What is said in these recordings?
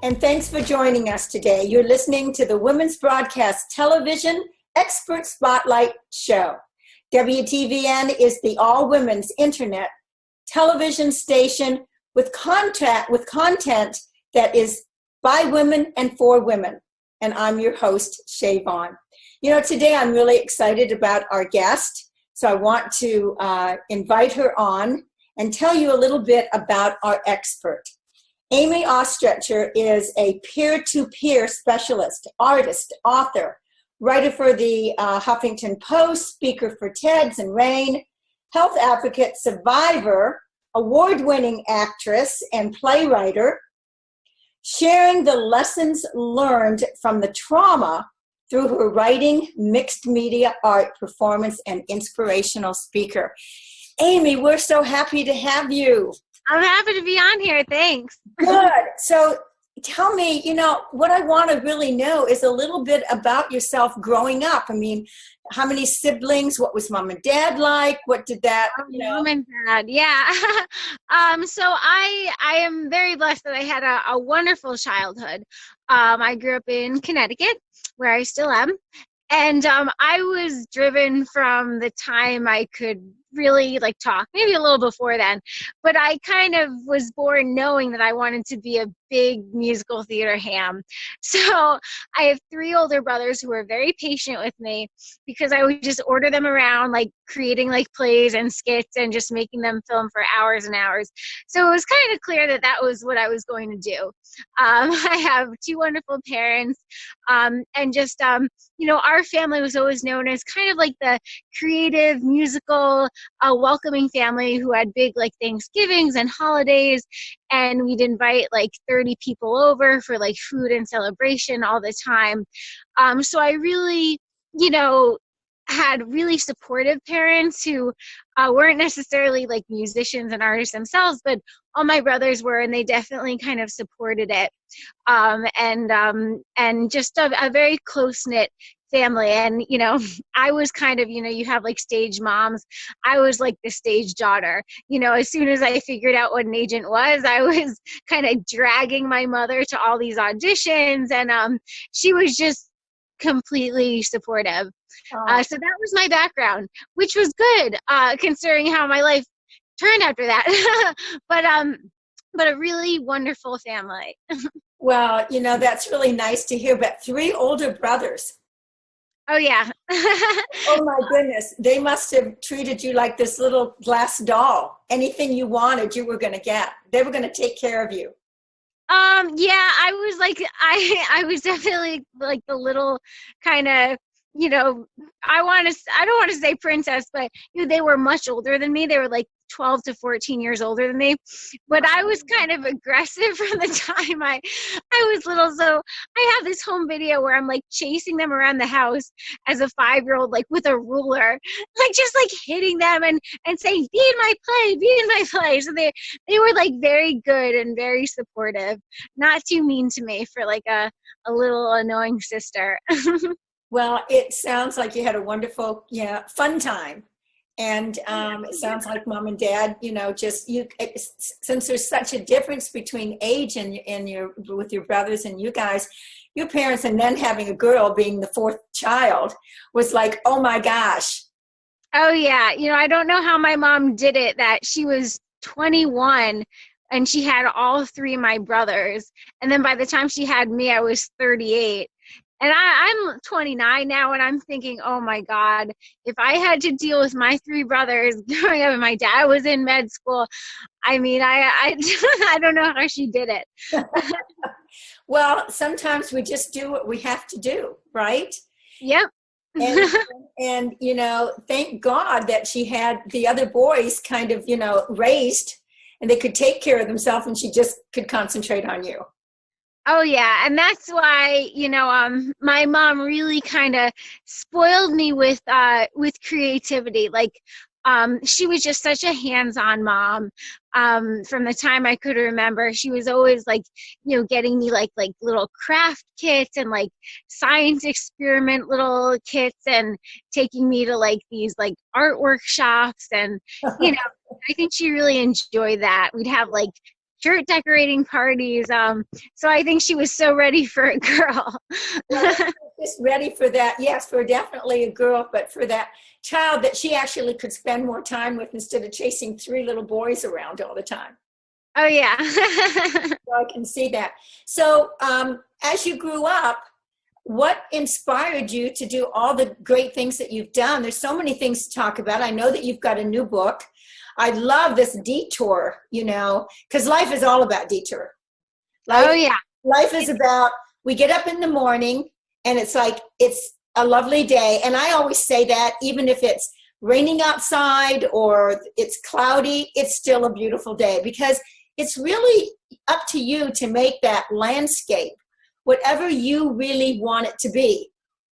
and thanks for joining us today. You're listening to the Women's Broadcast Television Expert Spotlight Show. WTVN is the all-women's internet television station with content that is by women and for women. And I'm your host, Shea Vaughn. You know, today I'm really excited about our guest, so I want to invite her on and tell you a little bit about our expert. Amy Oestreicher is a peer-to-peer specialist, artist, author, writer for the Huffington Post, speaker for TEDS and RAIN, health advocate, survivor, award-winning actress, and playwright, sharing the lessons learned from the trauma through her writing, mixed media art, performance, and inspirational speaker. Amy, we're so happy to have you. I'm happy to be on here. Thanks. Good. So tell me, you know, what I want to really know is a little bit about yourself growing up. I mean, how many siblings? What was mom and dad like? What did that, you know? Mom and dad, yeah. So I am very blessed that I had a wonderful childhood. I grew up in Connecticut, where I still am. And I was driven from the time I could really talk, maybe a little before then, but I kind of was born knowing that I wanted to be a big musical theater ham. So I have 3 older brothers who were very patient with me because I would just order them around, creating plays and skits and just making them film for hours and hours. So it was kind of clear that that was what I was going to do. I have 2 wonderful parents, and just, our family was always known as kind of the creative, musical, welcoming family who had big Thanksgivings and holidays, and we'd invite 30 people over for food and celebration all the time. So I really, had really supportive parents who weren't necessarily musicians and artists themselves, but all my brothers were, and they definitely kind of supported it. And just a very close-knit family. And, I was kind of, you have stage moms. I was the stage daughter. As soon as I figured out what an agent was, I was kind of dragging my mother to all these auditions, and she was just completely supportive. So that was my background, which was good, considering how my life turned after that. But a really wonderful family. Well, that's really nice to hear. But 3 older brothers. Oh, yeah. Oh, my goodness. They must have treated you like this little glass doll. Anything you wanted, you were going to get. They were going to take care of you. Yeah, I was I was definitely the little kind of, I don't want to say princess, but they were much older than me. They were 12 to 14 years older than me, but I was kind of aggressive from the time I was little. So I have this home video where I'm chasing them around the house as a 5-year-old, with a ruler, just hitting them and saying, be in my play, be in my play. So they were very good and very supportive, not too mean to me for a little annoying sister. Well, it sounds like you had a wonderful, fun time. And it sounds like mom and dad, since there's such a difference between age and with your brothers and you guys, your parents, and then having a girl being the 4th child was oh my gosh. Oh yeah. I don't know how my mom did it, that she was 21 and she had all 3 of my brothers. And then by the time she had me, I was 38. And I'm 29 now, and I'm thinking, oh my God, if I had to deal with my 3 brothers growing up and my dad was in med school, I mean, I don't know how she did it. Well, sometimes we just do what we have to do, right? Yep. and thank God that she had the other boys kind of, raised, and they could take care of themselves, and she just could concentrate on you. Oh yeah, and that's why my mom really kind of spoiled me with creativity. She was just such a hands-on mom. From the time I could remember, she was always getting me little craft kits and science experiment little kits and taking me to these art workshops, and I think she really enjoyed that. We'd have shirt decorating parties. So I think she was so ready for a girl. Well, just ready for that. Yes, for definitely a girl, but for that child that she actually could spend more time with instead of chasing three little boys around all the time. Oh, yeah. So I can see that. So as you grew up, what inspired you to do all the great things that you've done? There's so many things to talk about. I know that you've got a new book. I love this detour, because life is all about detour. Oh, yeah. Life is about, we get up in the morning and it's like, it's a lovely day. And I always say that even if it's raining outside or it's cloudy, it's still a beautiful day, because it's really up to you to make that landscape whatever you really want it to be.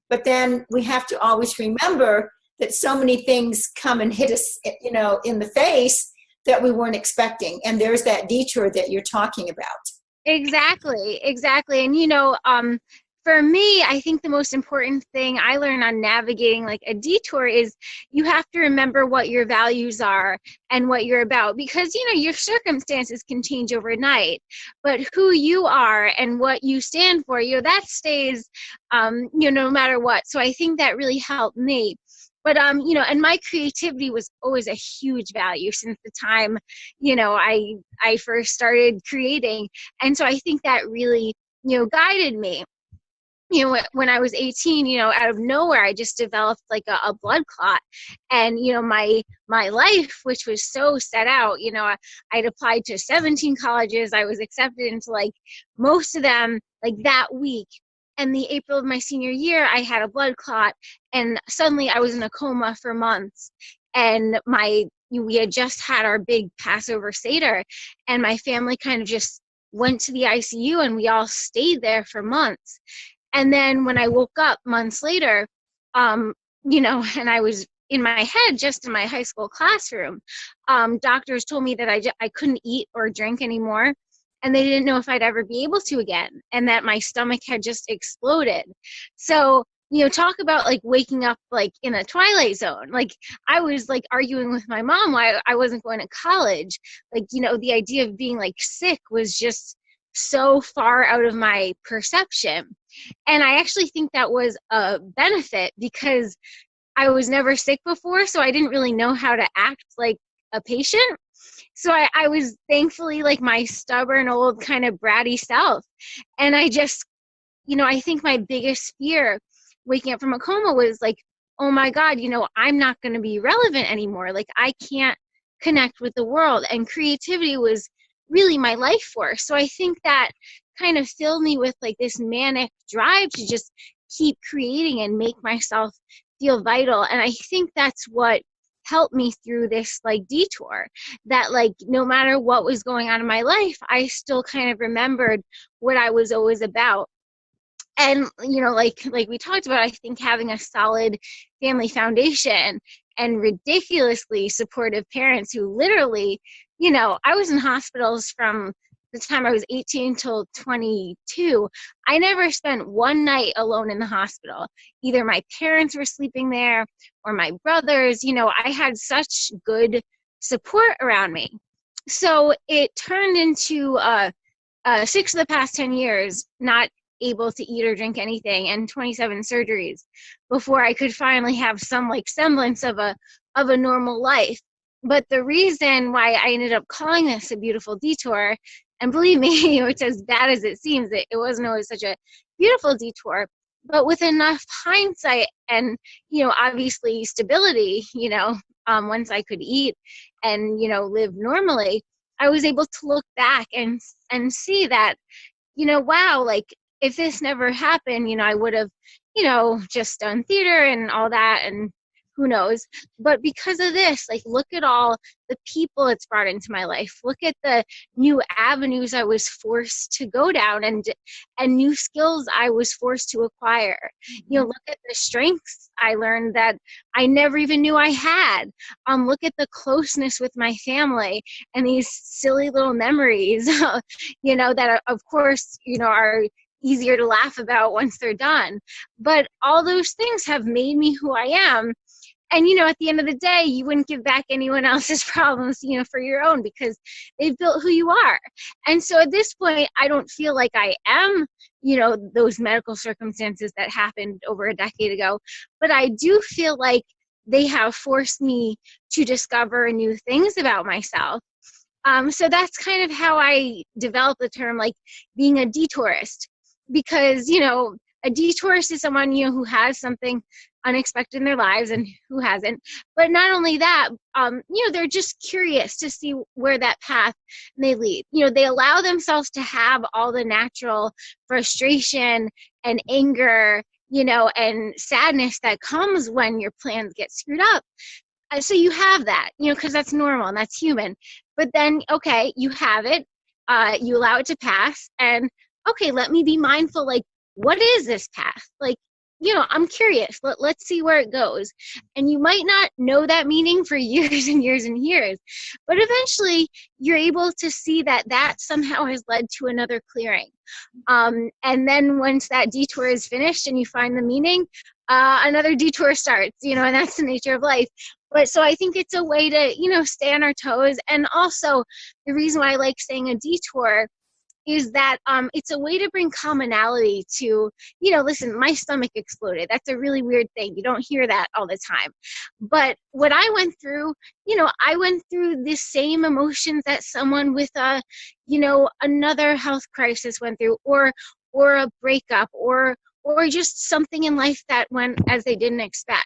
But then we have to always remember that so many things come and hit us, in the face that we weren't expecting. And there's that detour that you're talking about. Exactly. And, for me, I think the most important thing I learned on navigating like a detour is you have to remember what your values are and what you're about, because, your circumstances can change overnight, but who you are and what you stand for, that stays, no matter what. So I think that really helped me. But, and my creativity was always a huge value since the time, I first started creating. And so I think that really, guided me. When I was 18, out of nowhere, I just developed like a blood clot. And, my life, which was so set out, I'd applied to 17 colleges. I was accepted into like most of them like that week. And the April of my senior year, I had a blood clot, and suddenly I was in a coma for months. And we had just had our big Passover Seder, and my family kind of just went to the ICU, and we all stayed there for months. And then when I woke up months later, and I was in my head, just in my high school classroom, doctors told me that I couldn't eat or drink anymore. And they didn't know if I'd ever be able to again, and that my stomach had just exploded. So, talk about like waking up like in a twilight zone. Like I was like arguing with my mom why I wasn't going to college. Like, the idea of being like sick was just so far out of my perception. And I actually think that was a benefit, because I was never sick before, so I didn't really know how to act like a patient. So I was thankfully like my stubborn old kind of bratty self. And I just, I think my biggest fear waking up from a coma was like, oh my God, I'm not going to be relevant anymore. Like I can't connect with the world. And creativity was really my life force. So I think that kind of filled me with like this manic drive to just keep creating and make myself feel vital. And I think that's what helped me through this like detour, that like no matter what was going on in my life, I still kind of remembered what I was always about. And like we talked about, I think having a solid family foundation and ridiculously supportive parents who literally, I was in hospitals from the time I was 18 till 22. I never spent one night alone in the hospital. Either my parents were sleeping there or my brothers. I had such good support around me. So it turned into 6 of the past 10 years not able to eat or drink anything, and 27 surgeries before I could finally have some like semblance of a normal life. But the reason why I ended up calling this a beautiful detour, and believe me, it's as bad as it seems, it wasn't always such a beautiful detour, but with enough hindsight and, obviously stability, once I could eat and, live normally, I was able to look back and see that, wow, like if this never happened, I would have, just done theater and all that, and who knows. But because of this, like, look at all the people it's brought into my life. Look at the new avenues I was forced to go down, and new skills I was forced to acquire. Look at the strengths I learned that I never even knew I had. Look at the closeness with my family and these silly little memories, that of course, are easier to laugh about once they're done. But all those things have made me who I am. And, at the end of the day, you wouldn't give back anyone else's problems, for your own, because they've built who you are. And so at this point, I don't feel like I am, those medical circumstances that happened over a decade ago. But I do feel like they have forced me to discover new things about myself. So that's kind of how I developed the term, like being a detourist, because, a detourist is someone, who has something unexpected in their lives and who hasn't. But not only that, they're just curious to see where that path may lead. They allow themselves to have all the natural frustration and anger, and sadness that comes when your plans get screwed up. So you have that, because that's normal and that's human. But then, okay, you have it, you allow it to pass, and okay, let me be mindful, like, what is this path? Like, I'm curious. Let's see where it goes. And you might not know that meaning for years and years and years, but eventually you're able to see that somehow has led to another clearing. And then once that detour is finished and you find the meaning, another detour starts, and that's the nature of life. But so I think it's a way to, stay on our toes. And also the reason why I like saying a detour is that it's a way to bring commonality to, listen, my stomach exploded. That's a really weird thing. You don't hear that all the time. But what I went through, I went through the same emotions that someone with another health crisis went through, or a breakup, or just something in life that went as they didn't expect.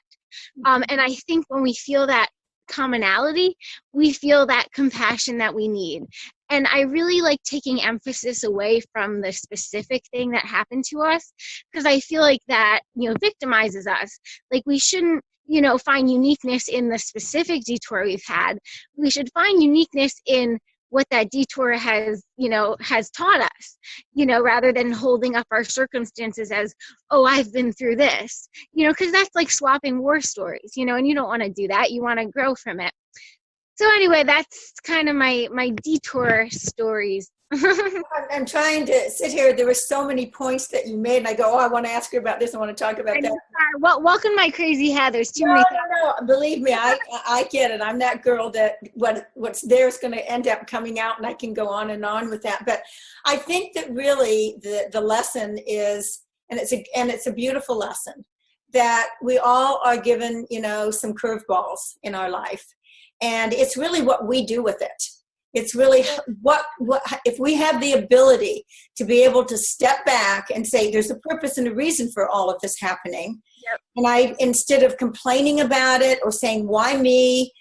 And I think when we feel that commonality, we feel that compassion that we need. And I really like taking emphasis away from the specific thing that happened to us, because I feel like that, victimizes us. Like, we shouldn't, find uniqueness in the specific detour we've had. We should find uniqueness in what that detour has taught us, rather than holding up our circumstances as, oh, I've been through this, because that's like swapping war stories, and you don't want to do that. You want to grow from it. So anyway, that's kind of my detour stories. I'm trying to sit here. There were so many points that you made, and I go, oh, I want to ask her about this. I want to talk about that. Well, welcome my crazy head. There's too many things. No, believe me, I get it. I'm that girl that what's there is going to end up coming out, and I can go on and on with that. But I think that really the lesson is, and it's a beautiful lesson, that we all are given, some curveballs in our life. And it's really what we do with it. It's really what if we have the ability to be able to step back and say, there's a purpose and a reason for all of this happening. Yep. And instead of complaining about it or saying, why me,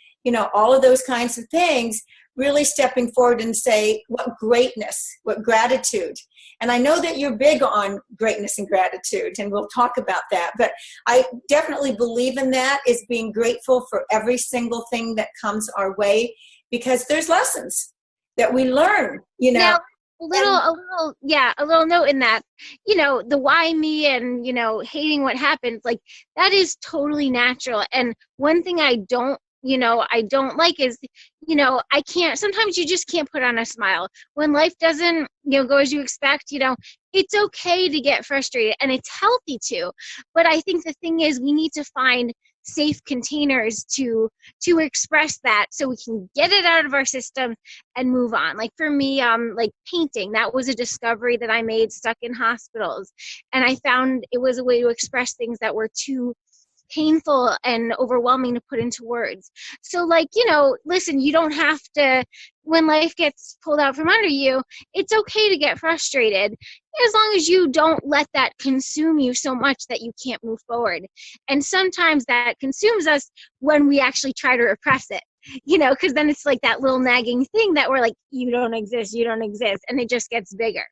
all of those kinds of things, really stepping forward and say, what greatness, what gratitude. And I know that you're big on greatness and gratitude, and we'll talk about that. But I definitely believe in that, is being grateful for every single thing that comes our way, because there's lessons that we learn, Now, a little note in that, the why me and, hating what happened, like, that is totally natural. And one thing I don't like is, I can't, sometimes you just can't put on a smile. When life doesn't, go as you expect, it's okay to get frustrated, and it's healthy to. But I think the thing is, we need to find safe containers to express that, so we can get it out of our system and move on. Like for me, like painting, that was a discovery that I made stuck in hospitals, and I found it was a way to express things that were too painful and overwhelming to put into words. So like, listen, you don't have to, when life gets pulled out from under you, it's okay to get frustrated, as long as you don't let that consume you so much that you can't move forward. And sometimes that consumes us when we actually try to repress it, because then it's like that little nagging thing that we're like, you don't exist, and it just gets bigger.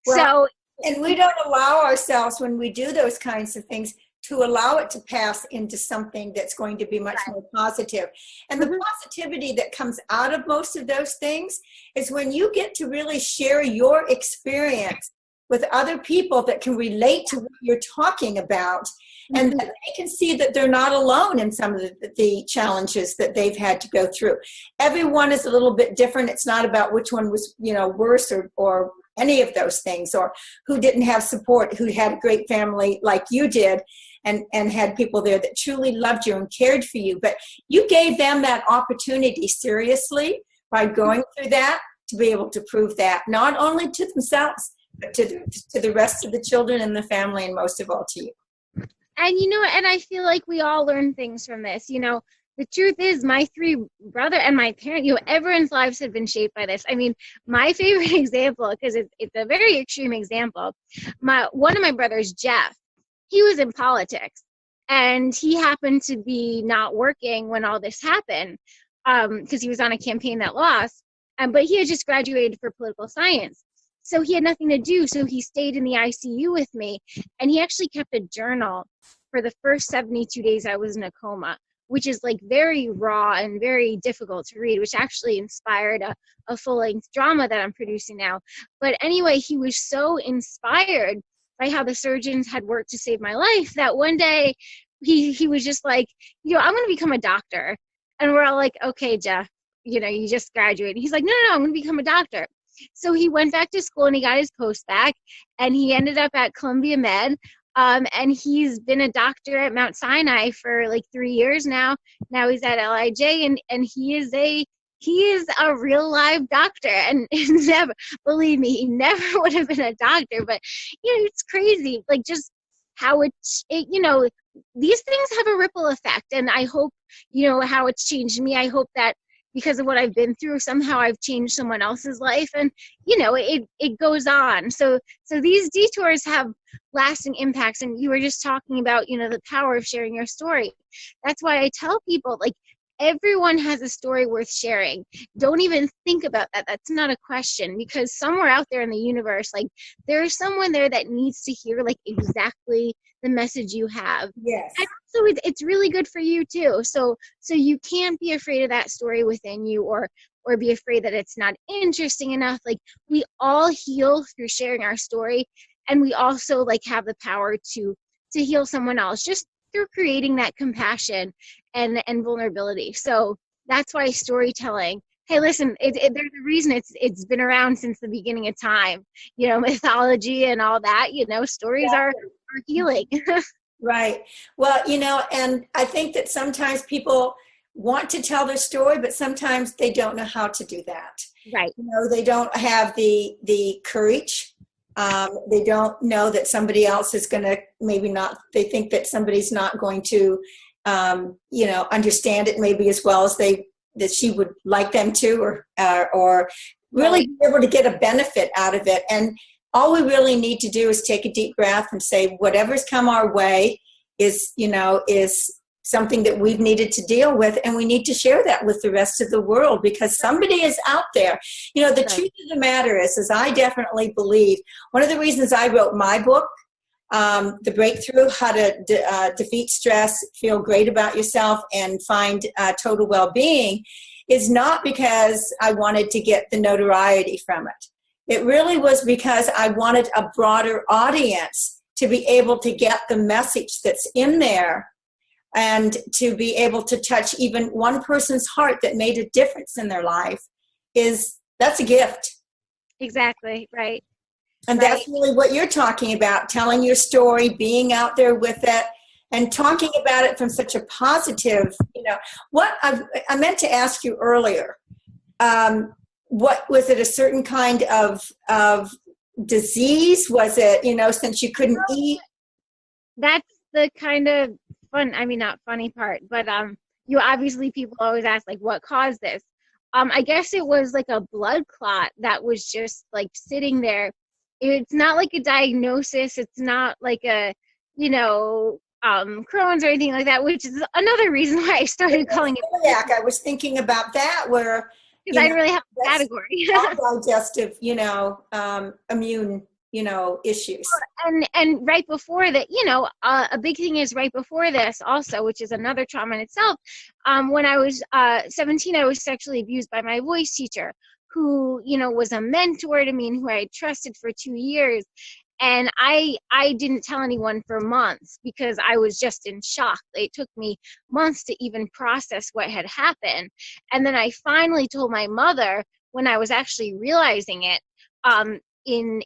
Well, and we don't allow ourselves, when we do those kinds of things, to allow it to pass into something that's going to be much more positive. And the positivity that comes out of most of those things is when you get to really share your experience with other people that can relate to what you're talking about, and that they can see that they're not alone in some of the challenges that they've had to go through. Everyone is a little bit different. It's not about which one was, worse or any of those things, or who didn't have support, who had a great family like you did. and had people there that truly loved you and cared for you. But you gave them that opportunity seriously by going through that, to be able to prove that not only to themselves, but to the rest of the children and the family, and most of all to you. And and I feel like we all learn things from this. The truth is, my three brother and my parent, everyone's lives have been shaped by this. I mean, my favorite example, because it's a very extreme example, one of my brothers, Jeff, he was in politics, and he happened to be not working when all this happened, because he was on a campaign that lost, but he had just graduated for political science. So he had nothing to do, so he stayed in the ICU with me, and he actually kept a journal for the first 72 days I was in a coma, which is like very raw and very difficult to read, which actually inspired a full-length drama that I'm producing now. But anyway, he was so inspired by how the surgeons had worked to save my life that one day he was just like, I'm going to become a doctor. And we're all like, okay, Jeff, you just graduated. He's like, no, I'm going to become a doctor. So he went back to school and he got his post back, and he ended up at Columbia Med. And he's been a doctor at Mount Sinai for like 3 years now. Now he's at LIJ, and he is a real live doctor. And never, believe me, he never would have been a doctor. But it's crazy, like just how these things have a ripple effect. And I hope how it's changed me. I hope that because of what I've been through, somehow I've changed someone else's life, and it goes on. So these detours have lasting impacts. And you were just talking about the power of sharing your story. That's why I tell people, like, everyone has a story worth sharing. Don't even think about that. That's not a question, because somewhere out there in the universe, like, there is someone there that needs to hear like exactly the message you have. Yes. And also it's really good for you too. So you can't be afraid of that story within you, or be afraid that it's not interesting enough. Like, we all heal through sharing our story, and we also like have the power to heal someone else just through creating that compassion and vulnerability. So that's why storytelling, hey, listen, there's a reason it's been around since the beginning of time. Mythology and all that. Stories are healing. Right. Well, and I think that sometimes people want to tell their story, but sometimes they don't know how to do that. Right. They don't have the courage. They don't know that somebody else is going to, maybe not, they think that somebody's not going to, understand it maybe as well as that she would like them to, or really be able to get a benefit out of it. And all we really need to do is take a deep breath and say, whatever's come our way is something that we've needed to deal with, and we need to share that with the rest of the world, because somebody is out there. The truth of the matter is I definitely believe one of the reasons I wrote my book, The Breakthrough, How to Defeat Stress, Feel Great About Yourself, and Find Total Well-Being, is not because I wanted to get the notoriety from it. It really was because I wanted a broader audience to be able to get the message that's in there, and to be able to touch even one person's heart that made a difference in their life. That's a gift. Exactly, right. And right. That's really what you're talking about, telling your story, being out there with it, and talking about it from such a positive, what I meant to ask you earlier, what was it, a certain kind of disease? Was it, since you couldn't eat? That's the kind of not funny part, but obviously people always ask, like, what caused this? I guess it was like a blood clot that was just like sitting there. It's not like a diagnosis. It's not like a, Crohn's or anything like that, which is another reason why I started calling it celiac. I was thinking about that, where because I didn't really have a category. All digestive, immune, issues. And right before that, a big thing is right before this also, which is another trauma in itself. When I was 17, I was sexually abused by my voice teacher, who, was a mentor to me and who I had trusted for 2 years. And I didn't tell anyone for months because I was just in shock. It took me months to even process what had happened. And then I finally told my mother when I was actually realizing it, in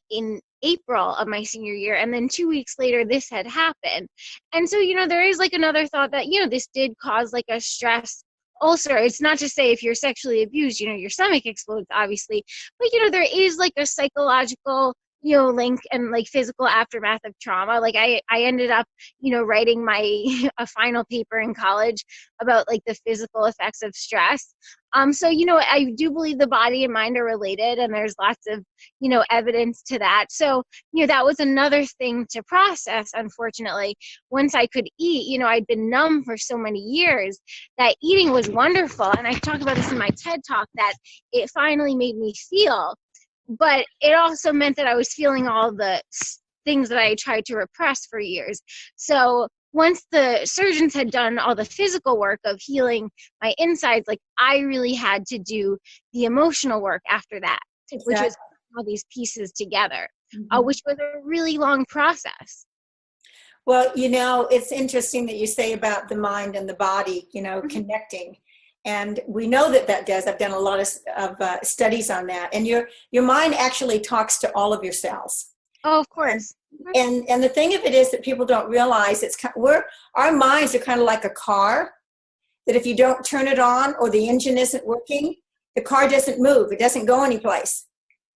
April of my senior year. And then 2 weeks later, this had happened. And so, there is like another thought that, this did cause like a stress ulcer. It's not to say if you're sexually abused, your stomach explodes, obviously. But, there is like a psychological, link and like physical aftermath of trauma. Like I ended up, writing my a final paper in college about like the physical effects of stress. So, I do believe the body and mind are related, and there's lots of, evidence to that. So, that was another thing to process, unfortunately. Once I could eat, I'd been numb for so many years that eating was wonderful. And I talk about this in my TED Talk, that it finally made me feel. But it also meant that I was feeling all the things that I tried to repress for years. So once the surgeons had done all the physical work of healing my insides, like I really had to do the emotional work after that, which was all these pieces together, which was a really long process. Well, it's interesting that you say about the mind and the body, connecting. And we know that does. I've done a lot of studies on that. And your mind actually talks to all of your cells. Oh, of course. And the thing of it is that people don't realize our minds are kind of like a car, that if you don't turn it on or the engine isn't working, the car doesn't move. It doesn't go anyplace.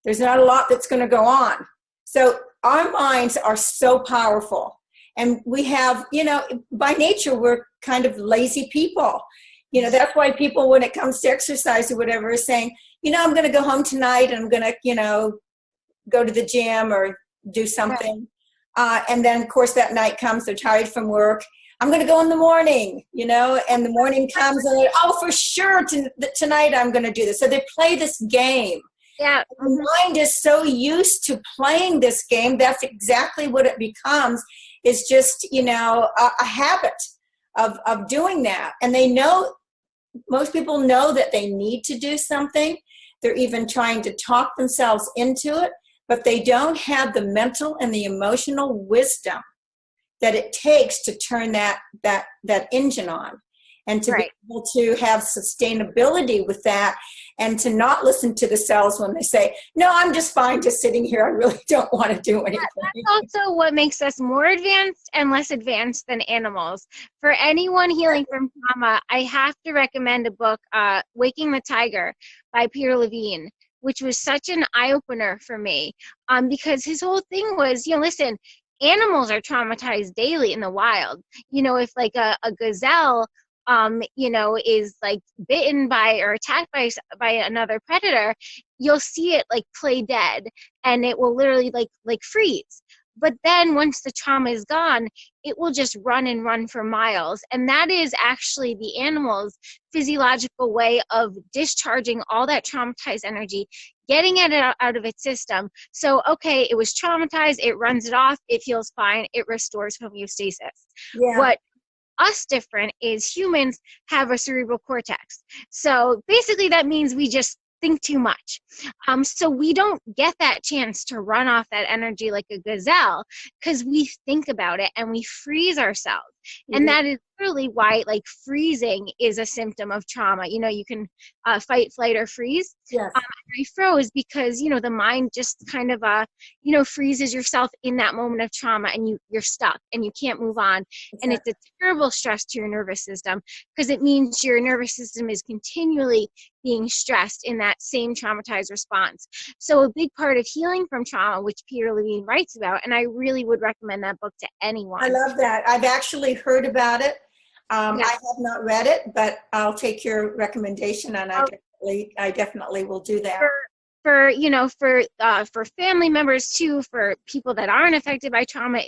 There's not a lot that's going to go on. So our minds are so powerful. And we have, by nature, we're kind of lazy people. That's why people, when it comes to exercise or whatever, are saying, I'm going to go home tonight and I'm going to, go to the gym or do something. And then, of course, that night comes, they're tired from work. I'm going to go in the morning, and the morning comes and for sure, tonight I'm going to do this. So they play this game. Yeah. The mind is so used to playing this game. That's exactly what it becomes, is just, a habit of doing that. And they know, most people know that they need to do something. They're even trying to talk themselves into it, but they don't have the mental and the emotional wisdom that it takes to turn that engine on, and to be able to have sustainability with that, and to not listen to the cells when they say, no, I'm just fine just sitting here. I really don't want to do anything. That's also what makes us more advanced and less advanced than animals. For anyone healing from trauma, I have to recommend a book, Waking the Tiger by Peter Levine, which was such an eye-opener for me, because his whole thing was, listen, animals are traumatized daily in the wild. If like a gazelle is like bitten by or attacked by another predator, you'll see it like play dead, and it will literally like freeze. But then once the trauma is gone, it will just run and run for miles. And that is actually the animal's physiological way of discharging all that traumatized energy, getting it out of its system. So, okay, it was traumatized, it runs it off, it feels fine, it restores homeostasis. Yeah. What us different is humans have a cerebral cortex. So basically that means we just think too much. So we don't get that chance to run off that energy like a gazelle, because we think about it and we freeze ourselves. Mm-hmm. And that is really why like freezing is a symptom of trauma. You can fight, flight, or freeze. Yes. I froze because, the mind just kind of, freezes yourself in that moment of trauma, and you're stuck and you can't move on. Exactly. And it's a terrible stress to your nervous system, because it means your nervous system is continually being stressed in that same traumatized response. So a big part of healing from trauma, which Peter Levine writes about, and I really would recommend that book to anyone. I love that. I've actually heard about it. I have not read it, but I'll take your recommendation, and I definitely will do that. For family members too, for people that aren't affected by trauma,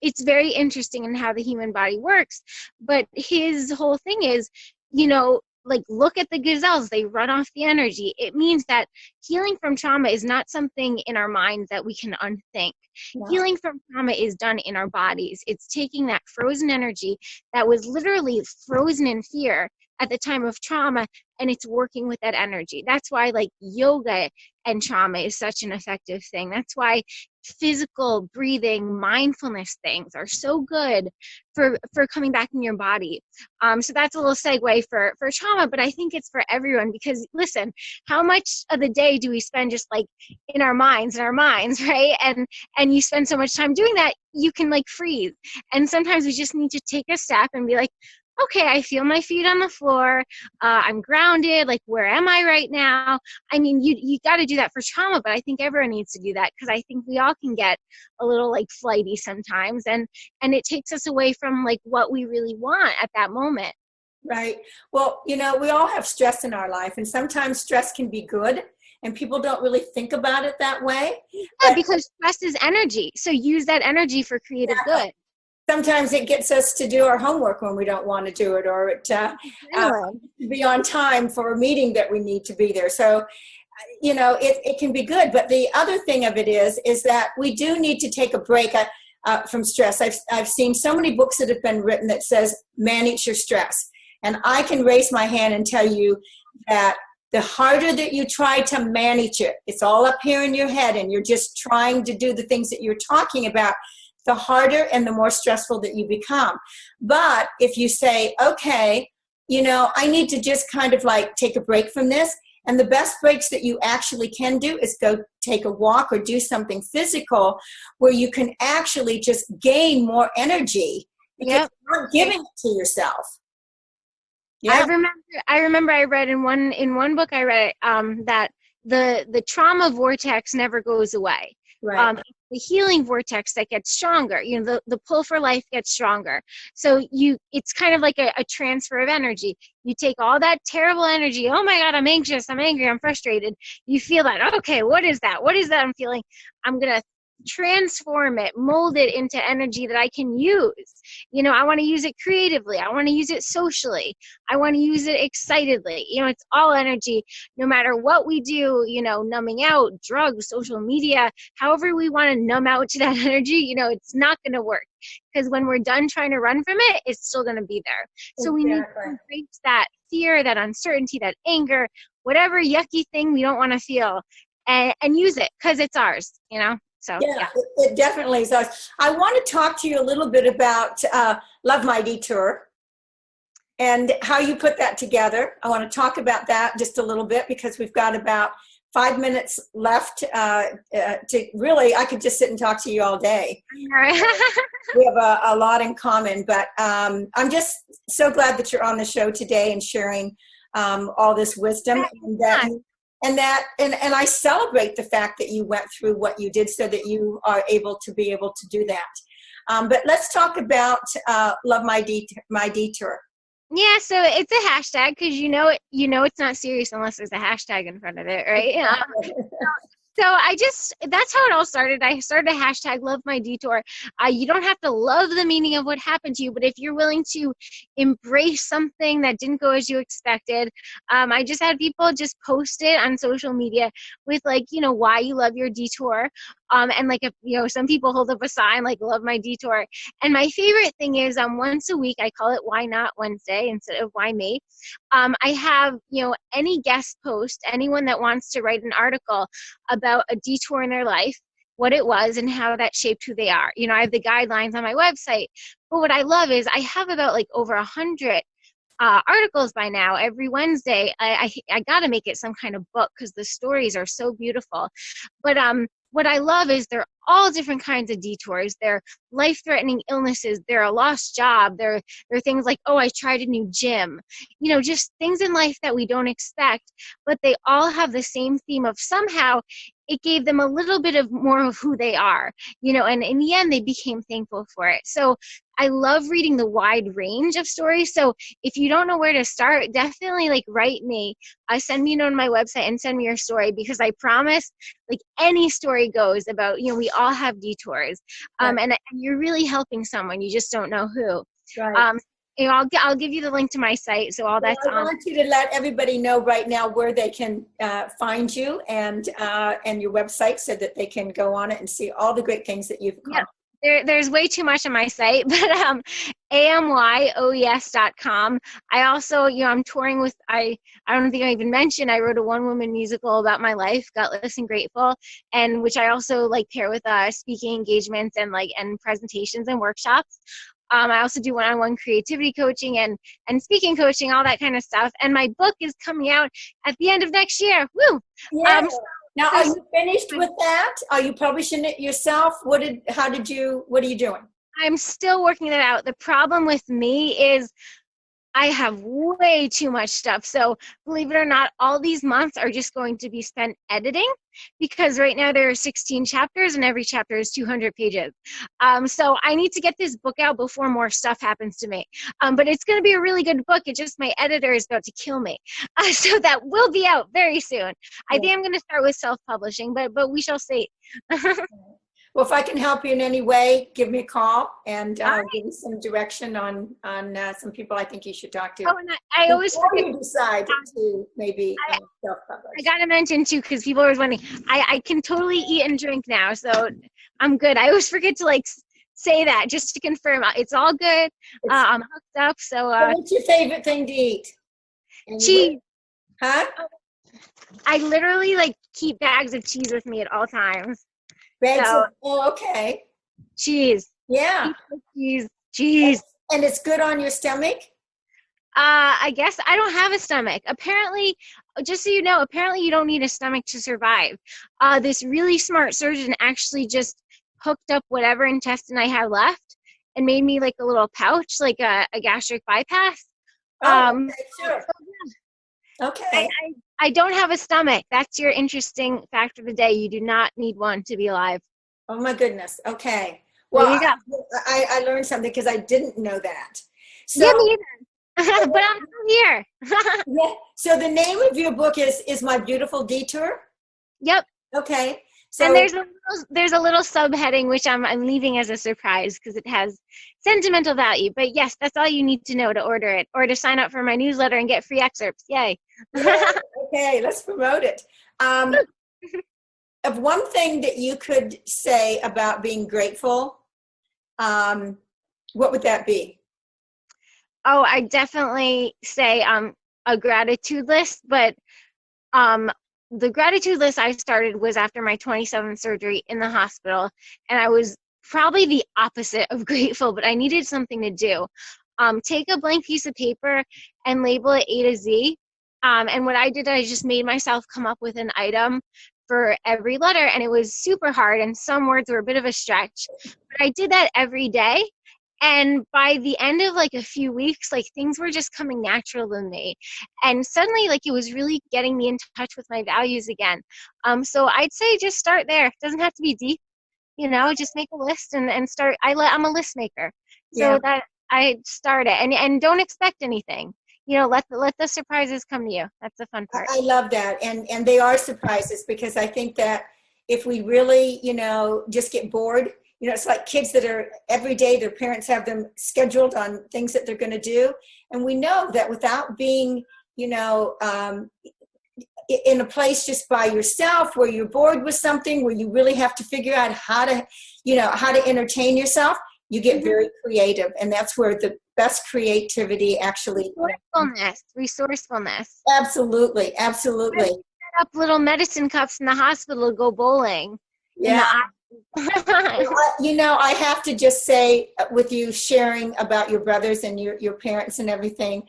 it's very interesting in how the human body works. But his whole thing is, like, look at the gazelles, they run off the energy. It means that healing from trauma is not something in our minds that we can unthink. Wow. Healing from trauma is done in our bodies. It's taking that frozen energy that was literally frozen in fear at the time of trauma, and it's working with that energy. That's why like yoga and trauma is such an effective thing. That's why physical breathing, mindfulness things are so good for coming back in your body. So that's a little segue for trauma, but I think it's for everyone, because listen, how much of the day do we spend just like in our minds, right? And you spend so much time doing that, you can like freeze. And sometimes we just need to take a step and be like, okay, I feel my feet on the floor. I'm grounded. Like, where am I right now? I mean, you got to do that for trauma, but I think everyone needs to do that, because I think we all can get a little like flighty sometimes, and it takes us away from like what we really want at that moment. Right. Well, we all have stress in our life, and sometimes stress can be good, and people don't really think about it that way. Yeah, because stress is energy. So use that energy for creative good. Sometimes it gets us to do our homework when we don't want to do it, or be on time for a meeting that we need to be there. So, it can be good. But the other thing of it is that we do need to take a break from stress. I've seen so many books that have been written that says manage your stress. And I can raise my hand and tell you that the harder that you try to manage it, it's all up here in your head, and you're just trying to do the things that you're talking about, the harder and the more stressful that you become. But if you say, okay, I need to just kind of like take a break from this, and the best breaks that you actually can do is go take a walk or do something physical where you can actually just gain more energy, because you're not giving it to yourself. Yeah. I remember I read in one book I read that the trauma vortex never goes away. Right. The healing vortex that gets stronger, the pull for life gets stronger. So it's kind of like a transfer of energy. You take all that terrible energy. Oh my God, I'm anxious, I'm angry, I'm frustrated. You feel that, okay, what is that? What is that I'm feeling? I'm going to transform it, mold it into energy that I can use. I want to use it creatively. I want to use it socially. I want to use it excitedly. It's all energy, no matter what we do, numbing out, drugs, social media, however we want to numb out to that energy, it's not going to work, because when we're done trying to run from it, it's still going to be there. So we need to embrace that fear, that uncertainty, that anger, whatever yucky thing we don't want to feel, and use it, because it's ours, So, yeah. It definitely is ours. I want to talk to you a little bit about Love My Detour and how you put that together. I want to talk about that just a little bit, because we've got about 5 minutes left to really, I could just sit and talk to you all day. All right. We have a lot in common, but I'm just so glad that you're on the show today and sharing all this wisdom, and I celebrate the fact that you went through what you did so that you are able to do that. But let's talk about Love My Detour. Yeah, so it's a hashtag, because it's not serious unless there's a hashtag in front of it, right? So that's how it all started. I started a hashtag, Love My Detour. You don't have to love the meaning of what happened to you, but if you're willing to embrace something that didn't go as you expected, I just had people just post it on social media with like, why you love your detour. And like, if, some people hold up a sign like Love My Detour. And my favorite thing is once a week, I call it Why Not Wednesday instead of Why Me. I have, any guest post, anyone that wants to write an article about a detour in their life, what it was and how that shaped who they are. I have the guidelines on my website. But what I love is I have about like over 100 articles by now. Every Wednesday, I got to make it some kind of book, because the stories are so beautiful. But what I love is they're all different kinds of detours. They're life-threatening illnesses. They're a lost job. They're things like, oh, I tried a new gym. Just things in life that we don't expect, but they all have the same theme of somehow it gave them a little bit of more of who they are, and in the end, they became thankful for it. So I love reading the wide range of stories. So if you don't know where to start, definitely like write me, send me a note on my website and send me your story, because I promise like any story goes about, we all have detours, and you're really helping someone. You just don't know who. Right. I'll give you the link to my site. So all that's on. I want you to let everybody know right now where they can find you and your website, so that they can go on it and see all the great things that you've accomplished. There's way too much on my site, but amyoes.com. I also, I'm touring with, I don't think I even mentioned, I wrote a one-woman musical about my life, Gutless and Grateful, and which I also like pair with speaking engagements and presentations and workshops. I also do one-on-one creativity coaching and speaking coaching, all that kind of stuff. And my book is coming out at the end of next year. Woo! Yeah. Now, are you finished with that? Are you publishing it yourself? What are you doing? I'm still working that out. The problem with me is I have way too much stuff. So believe it or not, all these months are just going to be spent editing, because right now there are 16 chapters and every chapter is 200 pages. So I need to get this book out before more stuff happens to me. But it's going to be a really good book. It's just my editor is about to kill me. So that will be out very soon. I think I'm going to start with self-publishing, but we shall see. Well, if I can help you in any way, give me a call and give you some direction on some people I think you should talk to. Oh, and I always forget. You decide to maybe self-publish. I gotta mention too, because people are always wondering. I can totally eat and drink now, so I'm good. I always forget to say that just to confirm. It's all good. I'm hooked up. So. What's your favorite thing to eat? Cheese. Huh? I literally keep bags of cheese with me at all times. Okay. Cheese. Yeah. Cheese. And it's good on your stomach? I guess I don't have a stomach. Apparently, just so you know, apparently you don't need a stomach to survive. This really smart surgeon actually just hooked up whatever intestine I had left and made me a little pouch, like a gastric bypass. Okay, sure. So, yeah. Okay. I don't have a stomach. That's your interesting fact of the day. You do not need one to be alive. Oh my goodness. Okay. Well, there you go. I learned something because I didn't know that. So, yeah, me either. But I'm still here. Yeah. So the name of your book is My Beautiful Detour? Yep. Okay. So, and there's a little subheading which I'm leaving as a surprise because it has sentimental value. But yes, that's all you need to know to order it or to sign up for my newsletter and get free excerpts. Yay. Yeah, okay, let's promote it. Of one thing that you could say about being grateful, what would that be? Oh, I definitely say a gratitude list, but the gratitude list I started was after my 27th surgery in the hospital, and I was probably the opposite of grateful, but I needed something to do. Take a blank piece of paper and label it A to Z. And what I did, I just made myself come up with an item for every letter, and it was super hard, and some words were a bit of a stretch. But I did that every day. And by the end of a few weeks, things were just coming natural to me. And suddenly, it was really getting me in touch with my values again. So I'd say just start there. It doesn't have to be deep, just make a list and start. I'm a list maker. So that I start it and don't expect anything. Let the surprises come to you. That's the fun part. I love that. And they are surprises because I think that if we really, just get bored, it's like kids that are every day, their parents have them scheduled on things that they're going to do. And we know that without being, in a place just by yourself where you're bored with something, where you really have to figure out how to entertain yourself, you get very creative. And that's where the best creativity actually. Resourcefulness. Absolutely. I set up little medicine cups in the hospital to go bowling. Yeah. I have to just say, with you sharing about your brothers and your parents and everything,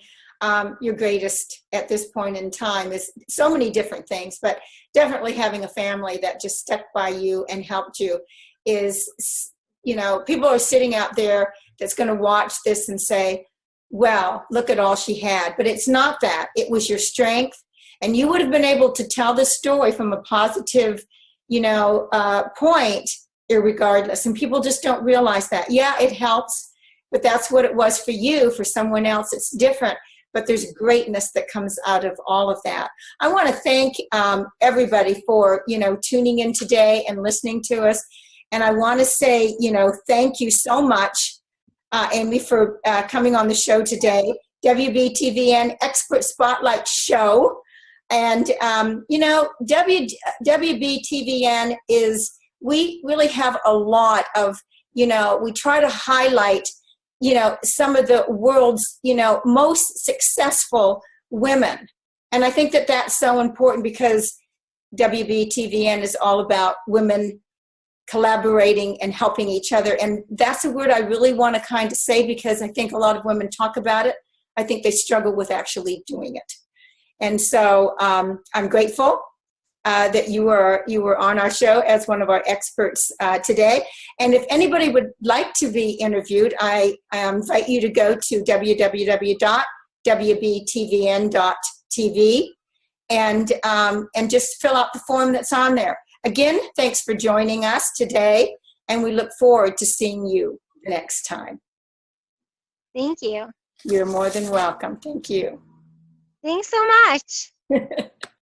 your greatest at this point in time is so many different things, but definitely having a family that just stuck by you and helped you is, people are sitting out there that's going to watch this and say, well, look at all she had. But it's not that. It was your strength. And you would have been able to tell this story from a positive point, irregardless. And people just don't realize that. Yeah, it helps, but that's what it was for you. For someone else, it's different. But there's greatness that comes out of all of that. I want to thank everybody for, tuning in today and listening to us. And I want to say, thank you so much, Amy, for coming on the show today. WBTVN Expert Spotlight Show. And, WBTVN we really have a lot of, we try to highlight, some of the world's, most successful women. And I think that that's so important because WBTVN is all about women collaborating and helping each other. And that's a word I really want to kind of say because I think a lot of women talk about it. I think they struggle with actually doing it. And so I'm grateful that you were on our show as one of our experts today. And if anybody would like to be interviewed, I invite you to go to www.wbtvn.tv and just fill out the form that's on there. Again, thanks for joining us today, and we look forward to seeing you next time. Thank you. You're more than welcome. Thank you. Thanks so much.